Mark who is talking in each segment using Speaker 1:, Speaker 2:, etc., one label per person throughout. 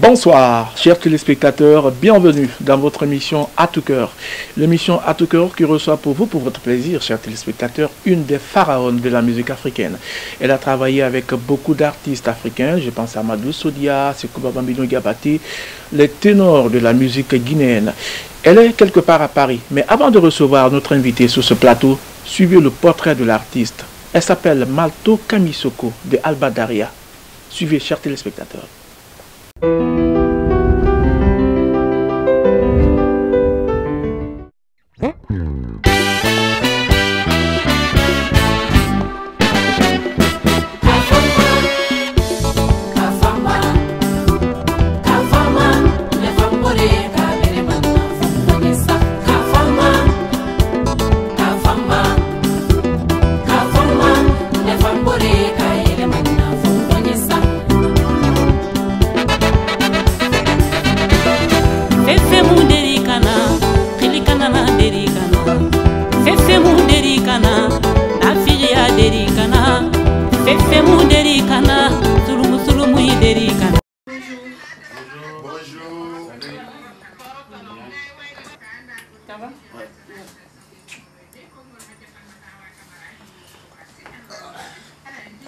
Speaker 1: Bonsoir, chers téléspectateurs, bienvenue dans votre émission À tout cœur. L'émission À tout cœur qui reçoit pour vous, pour votre plaisir, chers téléspectateurs, une des pharaons de la musique africaine. Elle a travaillé avec beaucoup d'artistes africains, je pense à Amadou Sodia, Sekouba Bambino Gabati, les ténors de la musique guinéenne. Elle est quelque part à Paris, mais avant de recevoir notre invité sur ce plateau, suivez le portrait de l'artiste. Elle s'appelle Malto Kamisoko de Alba Daria. Suivez, chers téléspectateurs.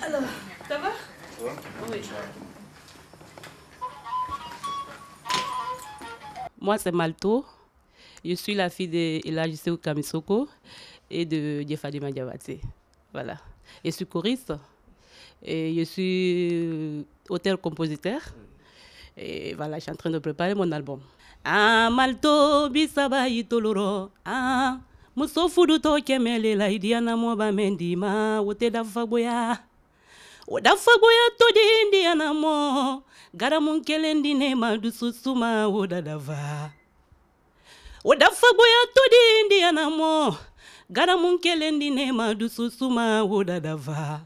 Speaker 2: Alors, ça va? Oui. Moi, c'est Malto. Je suis la fille de Elajiseo Kamisoko et de Diefadima Diabaté. Voilà. Je suis choriste et je suis auteur-compositeur. Et voilà, je suis en train de préparer mon album. Ah, Malto, Bisaba Itoloro. Ah, Musofudu to kemele la idiana moba mendima, wote da fagoya. Oda fagoya to di indiana mo. Garamun kelendi ne madu susuma oda dava. Oda fagoya to di indiana mo. Garamun kelendi ne madu susuma oda dava.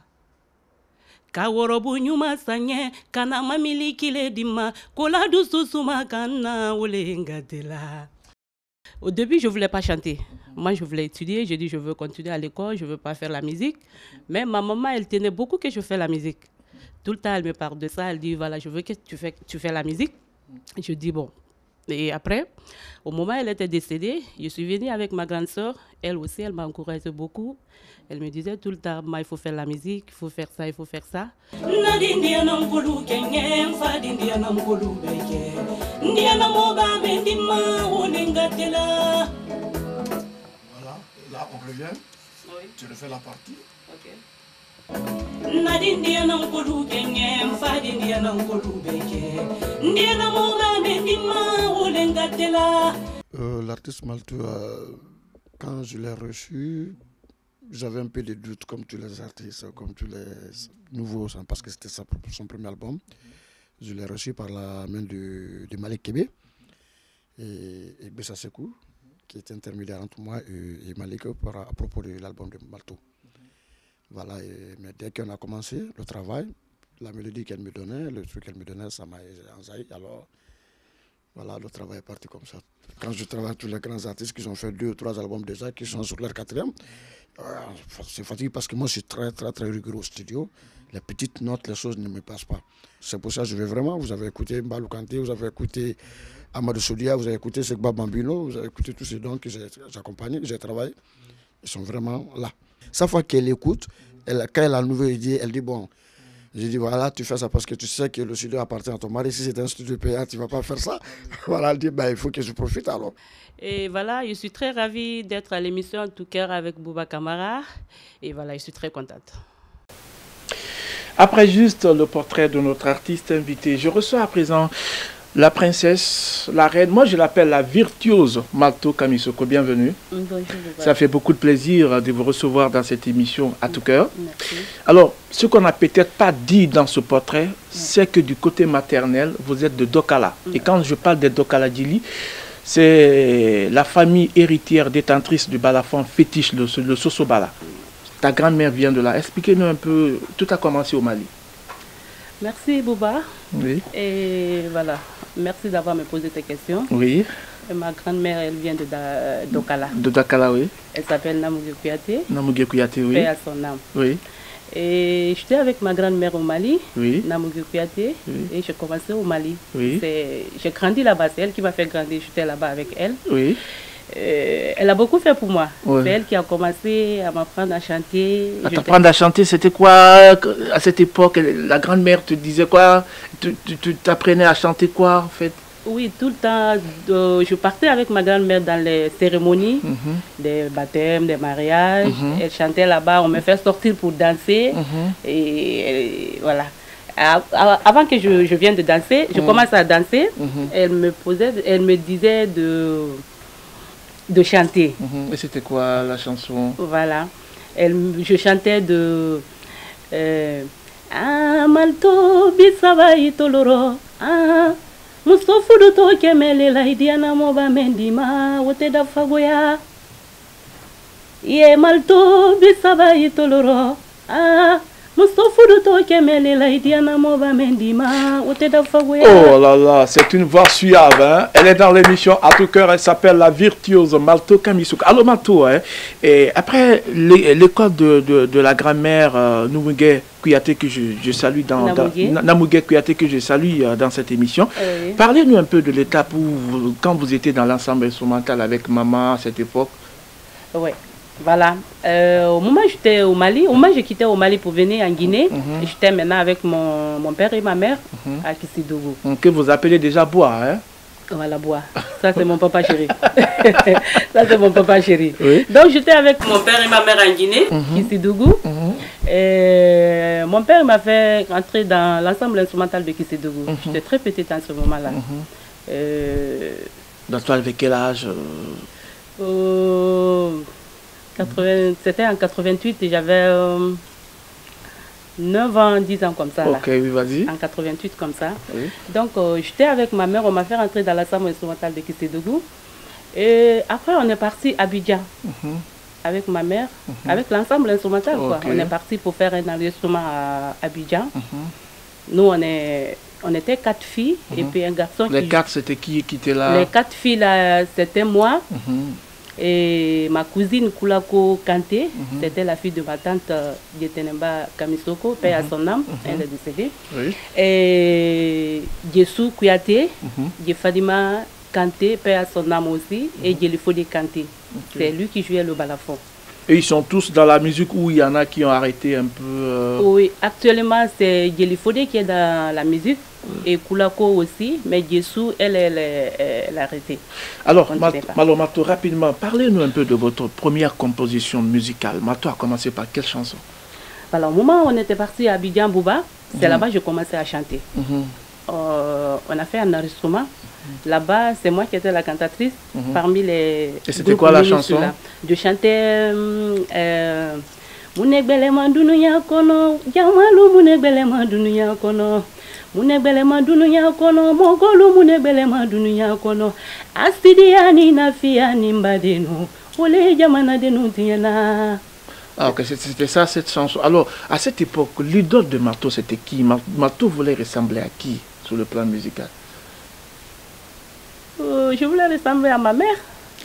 Speaker 2: Kaworobu nyuma sanye kana mamili kile dima kola du susuma kana ole ngatela. Au début, je ne voulais pas chanter. Moi, je voulais étudier. J'ai dit, je veux continuer à l'école, je ne veux pas faire la musique. Mais ma maman, elle tenait beaucoup que je fasse la musique. Tout le temps, elle me parle de ça. Elle dit, voilà, je veux que tu fais la musique. Je dis, bon. Et après, au moment où elle était décédée, je suis venue avec ma grande sœur. Elle aussi, elle m'a encouragée beaucoup. Elle me disait tout le temps, il faut faire la musique, il faut faire ça, il faut faire ça. Voilà,
Speaker 3: là on revient, oui. Tu refais la partie.
Speaker 2: Ok.
Speaker 3: L'artiste Malto, quand je l'ai reçu, j'avais un peu de doutes comme tous les artistes, comme tous les nouveaux, parce que c'était son premier album. Je l'ai reçu par la main de Malik Kébé et Bessa Sekou, qui était intermédiaire entre moi et Malik à propos de l'album de Malto. Voilà, mais dès qu'on a commencé le travail, la mélodie qu'elle me donnait, le truc qu'elle me donnait, ça m'a envahi. Alors, voilà, le travail est parti comme ça. Quand je travaille avec tous les grands artistes qui ont fait 2 ou 3 albums déjà, qui sont sur leur 4e, c'est fatigué parce que moi, je suis très rigoureux au studio. Les petites notes, les choses ne me passent pas. C'est pour ça que je vais vraiment, vous avez écouté Mbalou Kanté, vous avez écouté Amadou Sodia, vous avez écouté Sekouba Bambino, vous avez écouté tous ces dons que j'ai accompagnés, que j'ai travaillé. Ils sont vraiment là. Chaque fois qu'elle écoute, quand elle a une nouvelle idée, elle dit bon, j'ai dit voilà, tu fais ça parce que tu sais que le studio appartient à ton mari. Si c'est un studio payant, tu ne vas pas faire ça. Voilà, elle dit ben, il faut que je profite alors.
Speaker 2: Et voilà, je suis très ravie d'être à l'émission En tout cœur avec Bouba Camara. Et voilà, je suis très contente.
Speaker 1: Après juste le portrait de notre artiste invité, je reçois à présent La princesse, la reine, moi je l'appelle la virtuose Malto Kamisoko. Bienvenue.
Speaker 2: Bonjour.
Speaker 1: Ça fait beaucoup de plaisir de vous recevoir dans cette émission à tout cœur.
Speaker 2: Merci.
Speaker 1: Alors, ce qu'on n'a peut-être pas dit dans ce portrait, c'est que du côté maternel, vous êtes de Dokala. Et quand je parle de Dokala Djili, c'est la famille héritière détentrice du balafon fétiche, le Sosobala. Ta grand-mère vient de là. Expliquez-nous un peu, tout a commencé au Mali.
Speaker 2: Merci Bouba.
Speaker 1: Oui.
Speaker 2: Et voilà, merci d'avoir me posé ces questions.
Speaker 1: Oui.
Speaker 2: Et ma grand-mère, elle vient de Dokala.
Speaker 1: De Dakala, oui.
Speaker 2: Elle s'appelle Namougué Kouyaté.
Speaker 1: Namougué Kouyaté, oui.
Speaker 2: Paix à son âme.
Speaker 1: Oui.
Speaker 2: Et j'étais avec ma grand-mère au Mali,
Speaker 1: Oui.
Speaker 2: Namougué Kouyaté,
Speaker 1: Oui.
Speaker 2: et j'ai commencé au Mali.
Speaker 1: Oui.
Speaker 2: J'ai grandi là-bas, c'est elle qui m'a fait grandir, j'étais là-bas avec elle.
Speaker 1: Oui.
Speaker 2: Elle a beaucoup fait pour moi.
Speaker 1: Ouais.
Speaker 2: C'est elle qui a commencé à m'apprendre à chanter.
Speaker 1: À t'apprendre à chanter, c'était quoi à cette époque? La grand-mère te disait quoi? Tu t'apprenais à chanter quoi en fait?
Speaker 2: Oui, tout le temps. Je partais avec ma grand-mère dans les cérémonies, des baptêmes, des mariages. Elle chantait là-bas, on me fait sortir pour danser. Et voilà. Avant que je vienne de danser, je commence à danser. Elle me disait de chanter.
Speaker 1: Et c'était quoi la chanson?
Speaker 2: Voilà. Je chantais de Malto bisawai toloro musofudu to kemele la idiana moba mendima wote da fagoya ye Malto bisawai toloro musofudu to kemele la idiana moba mendima wote da fagoya.
Speaker 1: Oh là là, c'est une voix suave, hein? Elle est dans l'émission à tout cœur, elle s'appelle la virtuose Malto Kamisoko. Alors Malto, hein? Et après l'école de la grand-mère Namougué Kouyaté que je salue Namougué Kouyaté que je salue dans cette émission.
Speaker 2: Oui.
Speaker 1: Parlez-nous un peu de l'étape où quand vous étiez dans l'ensemble instrumental avec maman à cette époque.
Speaker 2: Oui. Voilà. Au moment où j'étais au Mali, j'ai quitté au Mali pour venir en Guinée. J'étais maintenant avec mon père et ma mère à Kissidougou.
Speaker 1: Que vous appelez déjà bois, hein?
Speaker 2: Voilà, bois. Ça, c'est mon papa chéri. Ça, c'est mon papa chéri.
Speaker 1: Oui.
Speaker 2: Donc, j'étais avec mon père et ma mère en Guinée, Kissidougou. Et mon père m'a fait rentrer dans l'ensemble instrumental de Kissidougou. J'étais très petite en ce moment-là.
Speaker 1: Donc, toi, avec quel âge?
Speaker 2: C'était en 88 et j'avais 9 ans, 10 ans comme ça. Là.
Speaker 1: Ok, oui, vas-y.
Speaker 2: En 88 comme ça.
Speaker 1: Oui.
Speaker 2: Donc j'étais avec ma mère, on m'a fait rentrer dans l'ensemble instrumental de Kissidougou. Et après on est parti à Abidjan avec ma mère, avec l'ensemble instrumental. Quoi. On est parti pour faire un enregistrement à Abidjan. Nous on était 4 filles et puis un garçon.
Speaker 1: Les 4 c'était qui était là?
Speaker 2: Les 4 filles là, c'était moi. Et ma cousine Koulako Kanté, c'était la fille de ma tante Dietenemba Kamisoko, paix à son âme, elle est décédée. Oui. Et Djessou Kouyaté, Djefadima Kanté, paix à son âme aussi, et Djelifode Kanté. C'est lui qui jouait le balafon.
Speaker 1: Et ils sont tous dans la musique où il y en a qui ont arrêté un peu
Speaker 2: Oui, actuellement c'est Djelifode qui est dans la musique. Et Koulako aussi, mais Djessou, elle a arrêté.
Speaker 1: Alors, Mato, rapidement, parlez-nous un peu de votre première composition musicale. Mato a commencé par quelle chanson?
Speaker 2: Alors, au moment où on était parti à Abidjan Bouba, c'est là-bas que j'ai commencé à chanter. On a fait un enregistrement. Là-bas, c'est moi qui étais la cantatrice parmi les...
Speaker 1: Et c'était quoi la chanson?
Speaker 2: Je chantais... Munegbele mandunuya kono, jamalu munegbele mandunuya kono. Munegbele mandunuya kono, mogolu munegbele mandunuya kono. Astidiani nafiani mbadenu, ole jamana denu tiena.
Speaker 1: Ah ok, c'était ça cette chanson. Alors, à cette époque, l'idole de Mato, c'était qui? Mato voulait ressembler à qui sur le plan musical?
Speaker 2: Je voulais ressembler à ma mère.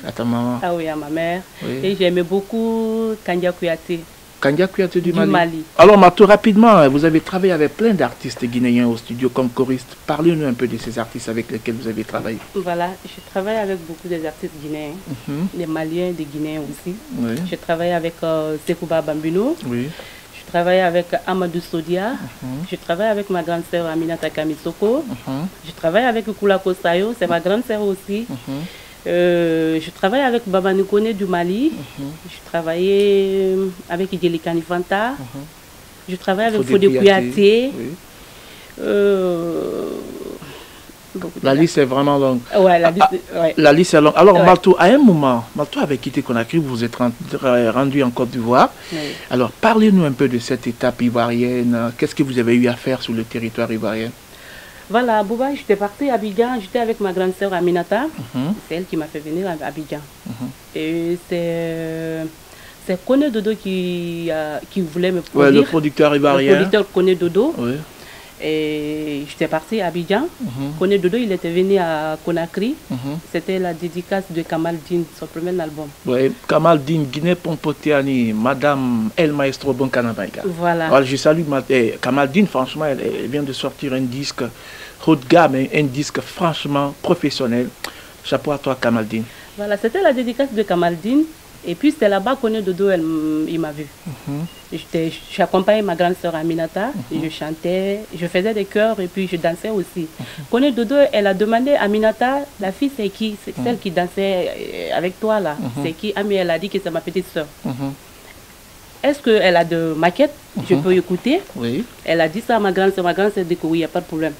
Speaker 1: À ta maman?
Speaker 2: Ah oui, à ma mère.
Speaker 1: Oui.
Speaker 2: Et j'aimais beaucoup Kandia Kouyaté.
Speaker 1: Kandia Kouyaté du Mali. Alors Mato, rapidement, vous avez travaillé avec plein d'artistes guinéens au studio comme choriste. Parlez-nous un peu de ces artistes avec lesquels vous avez travaillé.
Speaker 2: Voilà, je travaille avec beaucoup d'artistes guinéens, des Maliens, des Guinéens aussi.
Speaker 1: Oui.
Speaker 2: Je travaille avec Sekouba Bambino.
Speaker 1: Oui.
Speaker 2: Je travaille avec Amadou Sodia. Je travaille avec ma grande sœur Aminata Kamisoko. Je travaille avec Koulako Sayo, c'est ma grande sœur aussi. Je travaille avec Baba Nikone du Mali. Je travaillais avec Idjeli Kanifanta. Je travaille avec Fodé Kouyaté.
Speaker 1: La liste est vraiment longue.
Speaker 2: Ouais,
Speaker 1: la liste est longue. Alors, Malto, à un moment, Malto avait quitté Conakry, vous vous êtes rendu en Côte d'Ivoire. Oui. Alors, parlez-nous un peu de cette étape ivoirienne. Qu'est-ce que vous avez eu à faire sur le territoire ivoirien?
Speaker 2: Voilà, Bouba, j'étais partie à Abidjan, j'étais avec ma grande sœur Aminata. C'est elle qui m'a fait venir à Abidjan. Et c'est Kone Dodo qui voulait me produire.
Speaker 1: Ouais, le producteur ivoirien.
Speaker 2: Le producteur Kone Dodo.
Speaker 1: Oui.
Speaker 2: Et j'étais partie à Abidjan. Kone Dodo, il était venu à Conakry. C'était la dédicace de Kamal Din, son premier album.
Speaker 1: Oui, Kamal Din, Guinée Pompotiani, Madame El Maestro Bonkanabaïka.
Speaker 2: Voilà.
Speaker 1: Alors, je salue Kamal Din, franchement, elle vient de sortir un disque haut de gamme, un disque franchement professionnel. Chapeau à toi, Kamal Din.
Speaker 2: Voilà, c'était la dédicace de Kamal Din. Et puis c'était là-bas Kone Dodo, il m'a vu. J'accompagnais ma grande sœur Aminata, je chantais, je faisais des chœurs et puis je dansais aussi. Kone Dodo, elle a demandé à Aminata, la fille c'est qui? C'est celle qui dansait avec toi là. C'est qui? Ami, elle a dit que c'est ma petite sœur. Est-ce qu'elle a de maquettes? Je peux écouter?
Speaker 1: Oui.
Speaker 2: Elle a dit ça à ma grande sœur. Ma grande sœur dit que oui, il n'y a pas de problème.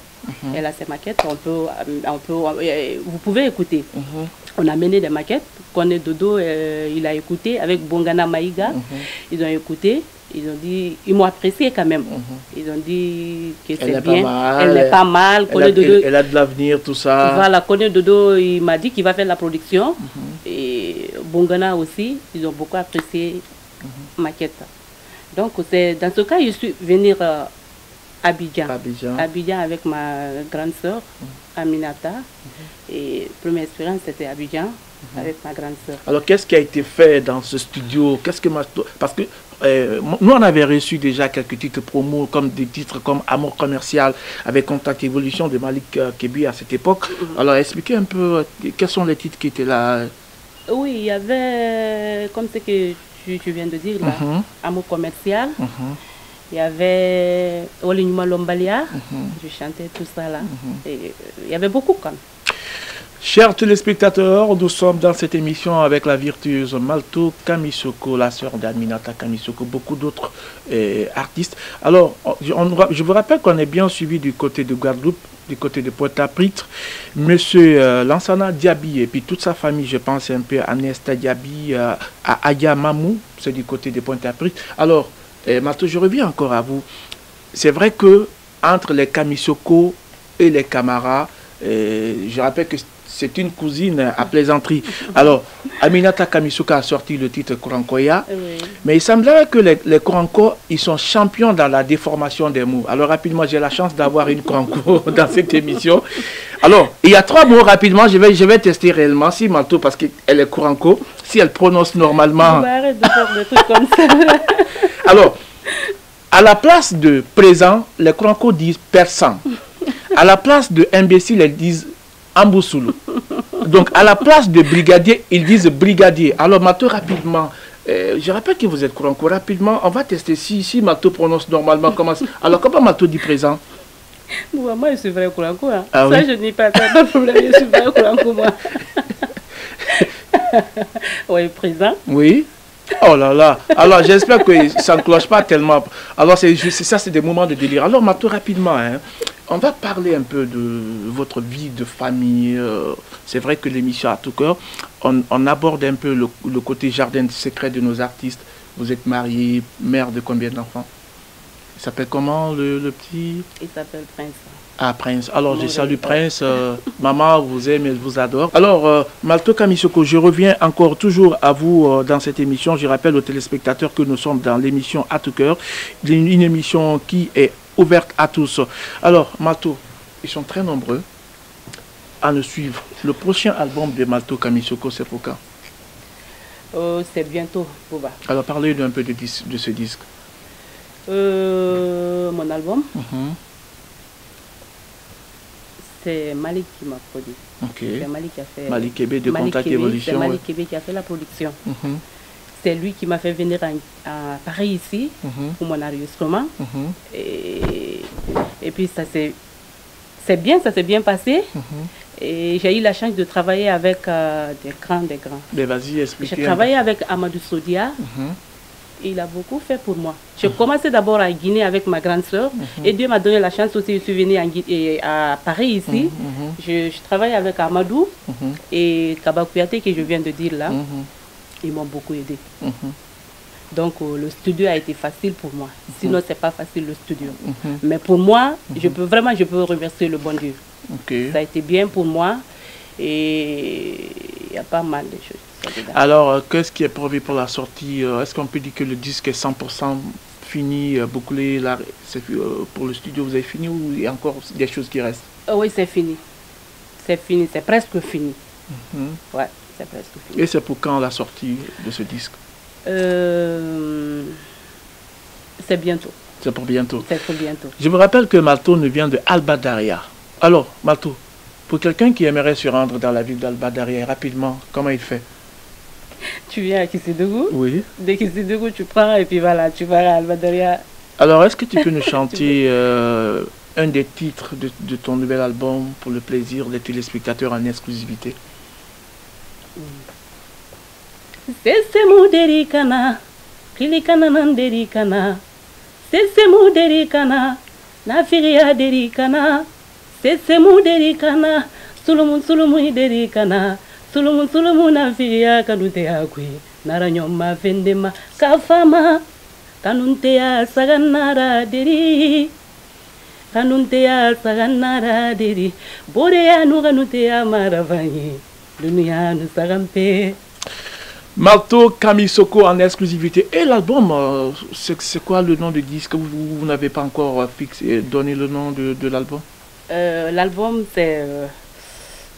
Speaker 2: Elle a ses maquettes, vous pouvez écouter. On a mené des maquettes. Kone Dodo, il a écouté avec Bongana Maïga. Ils ont écouté. Ils m'ont apprécié quand même. Ils ont dit que c'est bien. Elle n'est pas mal.
Speaker 1: Elle a de l'avenir, tout ça.
Speaker 2: Voilà, Kone Dodo, il m'a dit qu'il va faire la production. Et Bongana aussi, ils ont beaucoup apprécié maquette. Donc, c'est dans ce cas, je suis venue à Abidjan avec ma grande sœur, Aminata. Et première expérience, c'était Abidjan avec ma grande sœur.
Speaker 1: Alors, qu'est-ce qui a été fait dans ce studio? Parce que nous, on avait reçu déjà quelques titres promo, comme des titres comme Amour commercial, avec Contact Évolution de Malik Kebi à cette époque. Alors, expliquez un peu, quels sont les titres qui étaient là?
Speaker 2: Oui, il y avait, comme ce que tu viens de dire, là, Amour commercial. Il y avait Olignuma Lombalia, je chantais tout ça là. Et il y avait beaucoup quand même.
Speaker 1: Chers téléspectateurs, nous sommes dans cette émission avec la virtuose Malto Kamisoko, la sœur d'Aminata Kamisoko, beaucoup d'autres artistes. Alors, je vous rappelle qu'on est bien suivi du côté de Guadeloupe, du côté de Pointe-à-Pitre. Monsieur Lansana Diaby et puis toute sa famille, je pense un peu à Nesta Diaby, à Aya Mamou, c'est du côté de Pointe-à-Pitre. Alors, Malto, je reviens encore à vous. C'est vrai que entre les Kamisoko et les Camara, je rappelle que c'est une cousine à plaisanterie. Alors, Aminata Kamisoko a sorti le titre Korankoya, mais il semblerait que les Koranko, ils sont champions dans la déformation des mots. Alors, rapidement, j'ai la chance d'avoir une Koranko dans cette émission. Alors, il y a 3 mots rapidement, je vais tester réellement, si Malto, parce qu'elle est Koranko, si elle prononce normalement...
Speaker 2: Arrête de faire des trucs comme ça.
Speaker 1: Alors, à la place de présent, les Koranko disent persan. À la place de imbécile, elles disent Amboussoulou. Donc, à la place de brigadier, ils disent brigadier. Alors, Malto, rapidement, je rappelle que vous êtes Koranko. Rapidement, on va tester si Malto prononce normalement. Alors, comment Malto dit présent?
Speaker 2: Bon, moi, je suis vrai Koranko. Hein.
Speaker 1: Ah,
Speaker 2: ça,
Speaker 1: oui?
Speaker 2: je n'ai pas de problème. Je suis vrai Koranko, moi. Oui, présent.
Speaker 1: Oui. Oh là là. Alors, j'espère que ça ne cloche pas tellement. Alors, ça, c'est des moments de délire. Alors, Malto, rapidement, hein, on va parler un peu de votre vie de famille. C'est vrai que l'émission à tout cœur, on aborde un peu le côté jardin secret de nos artistes. Vous êtes marié, mère de combien d'enfants? Il s'appelle comment le petit?
Speaker 2: Il s'appelle Prince.
Speaker 1: Ah, Prince. Alors, je salue Prince. Maman vous aime, elle vous adore. Alors, Malto Kamisoko, je reviens encore toujours à vous dans cette émission. Je rappelle aux téléspectateurs que nous sommes dans l'émission À tout cœur, une émission qui est ouverte à tous. Alors, Malto, ils sont très nombreux à nous suivre. Le prochain album de Malto Kamisoko, c'est pour quand?
Speaker 2: C'est bientôt, Bouba.
Speaker 1: Alors, parlez un peu de ce disque.
Speaker 2: Mon album, c'est Malik qui m'a produit. C'est Malik qui a fait...
Speaker 1: Malik Kébé de Contact Évolution.
Speaker 2: C'est Malik Kébé qui a fait la production. C'est lui qui m'a fait venir à Paris ici pour mon enregistrement. Et puis ça s'est bien passé. Et j'ai eu la chance de travailler avec des grands.
Speaker 1: Mais vas-y, expliquez.
Speaker 2: J'ai travaillé avec Amadou Sodia. il a beaucoup fait pour moi. J'ai commencé d'abord à Guinée avec ma grande sœur et Dieu m'a donné la chance aussi. Je suis venue à Paris ici. Je travaille avec Amadou et Kaba Kouyaté que je viens de dire là. Ils m'ont beaucoup aidé. Donc le studio a été facile pour moi. Sinon, c'est pas facile le studio. Mais pour moi, je peux remercier le bon Dieu. Ça a été bien pour moi et il y a pas mal de choses.
Speaker 1: Alors, qu'est-ce qui est prévu pour la sortie? Est-ce qu'on peut dire que le disque est 100% fini, bouclé là, pour le studio, vous avez fini ou il y a encore des choses qui restent?
Speaker 2: Oui, c'est fini. C'est fini, c'est presque fini. Ouais, c'est presque fini.
Speaker 1: Et c'est pour quand la sortie de ce disque?
Speaker 2: C'est bientôt.
Speaker 1: C'est pour bientôt.
Speaker 2: C'est pour bientôt.
Speaker 1: Je vous rappelle que Malto ne vient de Albadaria. Alors, Malto, pour quelqu'un qui aimerait se rendre dans la ville d'Albadaria rapidement, comment il fait?
Speaker 2: Tu viens à Kissidougou.
Speaker 1: Oui.
Speaker 2: De Kissidougou, tu prends et puis voilà, tu vas à Albadaria.
Speaker 1: Alors, est-ce que tu peux nous chanter un des titres de ton nouvel album pour le plaisir des téléspectateurs en exclusivité?
Speaker 2: Sesemu derikana, kilikana nan derikana, sesemu derikana, nafiria derikana, sesemu derikana, sulumu derikana, sulumu nafiria kanute akwe, naranyoma vendema kafama, kanuntea saganara deri, kanuntea saganara deri, borea nuganutea maravanye, dunia nusagampe.
Speaker 1: Malto Kamisoko en exclusivité. Et l'album, c'est quoi le nom du disque? Vous n'avez pas encore fixé, donné le nom de l'album?
Speaker 2: L'album, c'est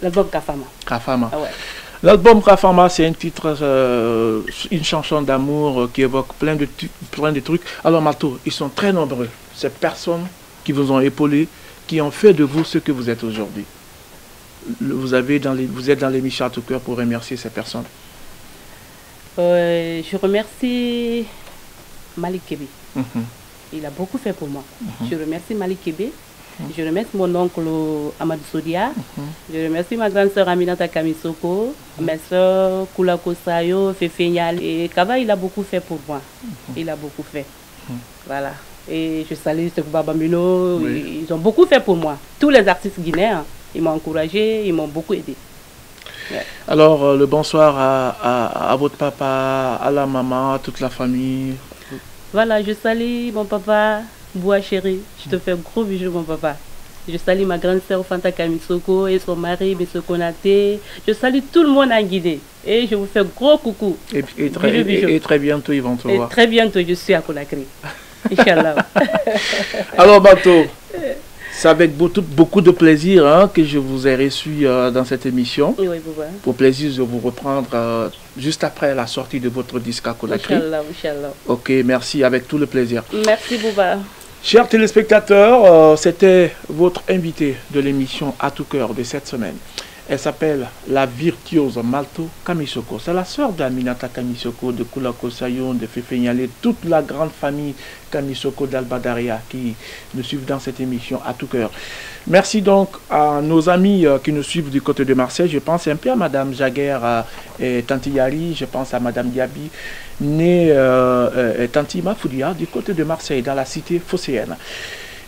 Speaker 2: l'album Kafama.
Speaker 1: Kafama.
Speaker 2: Ah ouais.
Speaker 1: L'album Kafama, c'est un titre, une chanson d'amour qui évoque plein de trucs. Alors Malto, ils sont très nombreux. Ces personnes qui vous ont épaulé, qui ont fait de vous ce que vous êtes aujourd'hui. Vous êtes dans l'émission À Tout Cœur pour remercier ces personnes.
Speaker 2: Je remercie Malik Kébé. Il a beaucoup fait pour moi. Je remercie Malik Kébé. Je remercie mon oncle Amadou Sodia. Je remercie ma grande sœur Aminata Kamisoko, mes soeurs Kula Kosayo, Fefenyal. Et Kava, il a beaucoup fait pour moi. Il a beaucoup fait. Voilà. Et je salue Baba Mino. Ils ont beaucoup fait pour moi. Tous les artistes guinéens, ils m'ont encouragé, ils m'ont beaucoup aidé. Ouais.
Speaker 1: Alors, le bonsoir à votre papa, à la maman, à toute la famille.
Speaker 2: Voilà, je salue mon papa, Boua chéri. Je te fais un gros bisou, mon papa. Je salue ma grande sœur Fanta Kamisoko et son mari, M. Konaté. Je salue tout le monde en Guinée. Et je vous fais un gros coucou.
Speaker 1: Et très bientôt, ils vont te voir.
Speaker 2: Très bientôt, je suis à Conakry. Inch'Allah.
Speaker 1: Alors, Bato. C'est avec beaucoup de plaisir que je vous ai reçu dans cette émission.
Speaker 2: Oui,
Speaker 1: pour plaisir de vous reprendre juste après la sortie de votre disque à Conakry.
Speaker 2: Inch'Allah.
Speaker 1: Ok, merci, avec tout le plaisir.
Speaker 2: Merci, Bouba.
Speaker 1: Chers téléspectateurs, c'était votre invité de l'émission À Tout Cœur de cette semaine. Elle s'appelle la virtuose Malto Kamisoko. C'est la sœur d'Aminata Kamisoko, de Kula Kosayon, de Fefenyale, toute la grande famille Kamisoko d'Albadaria qui nous suivent dans cette émission À Tout Cœur. Merci donc à nos amis qui nous suivent du côté de Marseille. Je pense un peu à Madame Jaguer et Tanti Yari. Je pense à Madame Diaby, née Tanti Mafoudia du côté de Marseille, dans la cité phocéenne.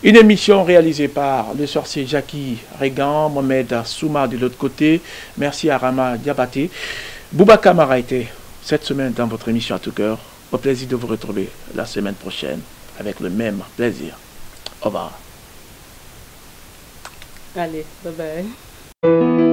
Speaker 1: Une émission réalisée par le sorcier Jackie Regan, Mohamed Souma de l'autre côté. Merci à Rama Diabaté. Bouba Kamara était cette semaine dans votre émission À Tout Cœur. Au plaisir de vous retrouver la semaine prochaine avec le même plaisir. Au revoir.
Speaker 2: Allez, bye bye.